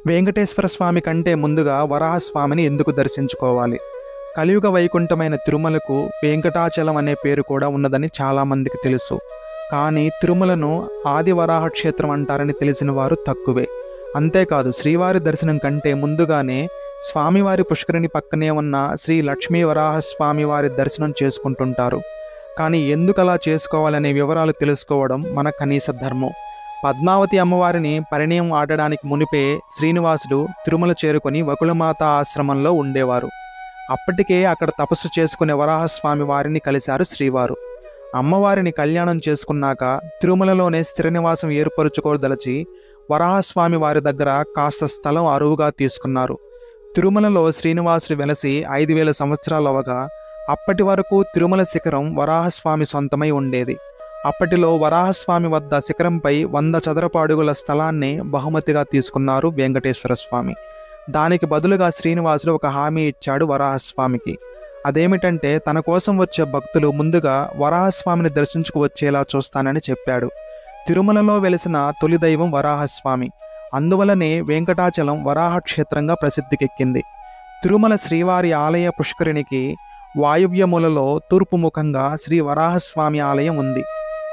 వెంకటేశ్వర స్వామి కంటే ముందుగా వరాహస్వామిని ఎందుకు దర్శించుకోవాలి? కలియుగ వైకుంఠమైన తిరుమలకు వెంకటాచలం అనే పేరు కూడా ఉన్నదని చాలామందికి తెలుసు. కానీ తిరుమలను ఆది వరాహ క్షేత్రం అంటారని తెలిసిన వారు తక్కువే. అంతేకాదు, శ్రీవారి దర్శనం కంటే ముందుగానే స్వామివారి పుష్కరిణి పక్కనే ఉన్న శ్రీ లక్ష్మీ వరాహస్వామి వారి దర్శనం చేసుకుంటుంటారు. కానీ ఎందుకు అలా చేసుకోవాలనే వివరాలు తెలుసుకోవడం మన కనీస ధర్మం. పద్మావతి అమ్మవారిని పరిణయం ఆడడానికి మునిపే శ్రీనివాసుడు తిరుమల చేరుకొని వకుళమాత ఆశ్రమంలో ఉండేవారు. అప్పటికే అక్కడ తపస్సు చేసుకునే వరాహస్వామి వారిని కలిశారు శ్రీవారు. అమ్మవారిని కళ్యాణం చేసుకున్నాక తిరుమలలోనే స్థిర నివాసం ఏర్పరుచుకోదలచి వరాహస్వామి వారి దగ్గర కాస్త స్థలం అరువుగా తీసుకున్నారు. తిరుమలలో శ్రీనివాసుడు వెలసి 5000 సంవత్సరాలు అవగా అప్పటి వరకు తిరుమల శిఖరం వరాహస్వామి సొంతమై ఉండేది. అప్పటిలో వరాహస్వామి వద్ద శిఖరంపై 100 చదరపు అడుగుల స్థలాన్ని బహుమతిగా తీసుకున్నారు వెంకటేశ్వర స్వామి. దానికి బదులుగా శ్రీనివాసుడు ఒక హామీ ఇచ్చాడు వరాహస్వామికి. అదేమిటంటే తన కోసం వచ్చే భక్తులు ముందుగా వరాహస్వామిని దర్శించుకు వచ్చేలా చూస్తానని చెప్పాడు. తిరుమలలో వెలిసిన తొలి దైవం వరాహస్వామి. అందువలనే వెంకటాచలం వరాహ క్షేత్రంగా ప్రసిద్ధికెక్కింది. తిరుమల శ్రీవారి ఆలయ పుష్కరిణికి వాయువ్యములలో తూర్పు ముఖంగా శ్రీ వరాహస్వామి ఆలయం ఉంది.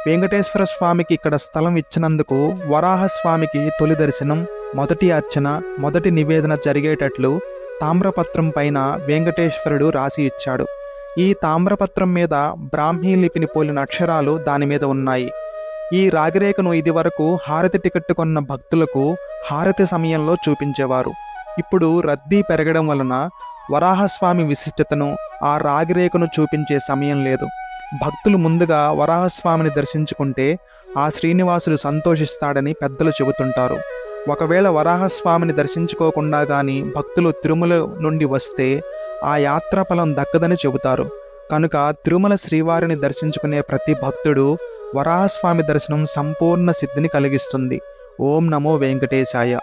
వెంకటేశ్వర స్వామికి ఇక్కడ స్థలం ఇచ్చినందుకు వరాహస్వామికి తొలి దర్శనం, మొదటి అర్చన, మొదటి నివేదన జరిగేటట్లు తామ్రపత్రం పైన వెంకటేశ్వరుడు రాసి ఇచ్చాడు. ఈ తామ్రపత్రం మీద బ్రాహ్మీ లిపిని పోలిన అక్షరాలు దాని మీద ఉన్నాయి. ఈ రాగిరేఖను ఇదివరకు హారతి టికెట్టు కొన్న భక్తులకు హారతి సమయంలో చూపించేవారు. ఇప్పుడు రద్దీ పెరగడం వలన వరాహస్వామి విశిష్టతను ఆ రాగిరేఖను చూపించే సమయం లేదు. భక్తులు ముందుగా వరాహస్వామిని దర్శించుకుంటే ఆ శ్రీనివాసుడు సంతోషిస్తాడని పెద్దలు చెబుతుంటారు. ఒకవేళ వరాహస్వామిని దర్శించుకోకుండా కానీ భక్తులు తిరుమల నుండి వస్తే ఆ యాత్రాఫలం దక్కదని చెబుతారు. కనుక తిరుమల శ్రీవారిని దర్శించుకునే ప్రతి భక్తుడు వరాహస్వామి దర్శనం సంపూర్ణ సిద్ధిని కలిగిస్తుంది. ఓం నమో వెంకటేశాయ.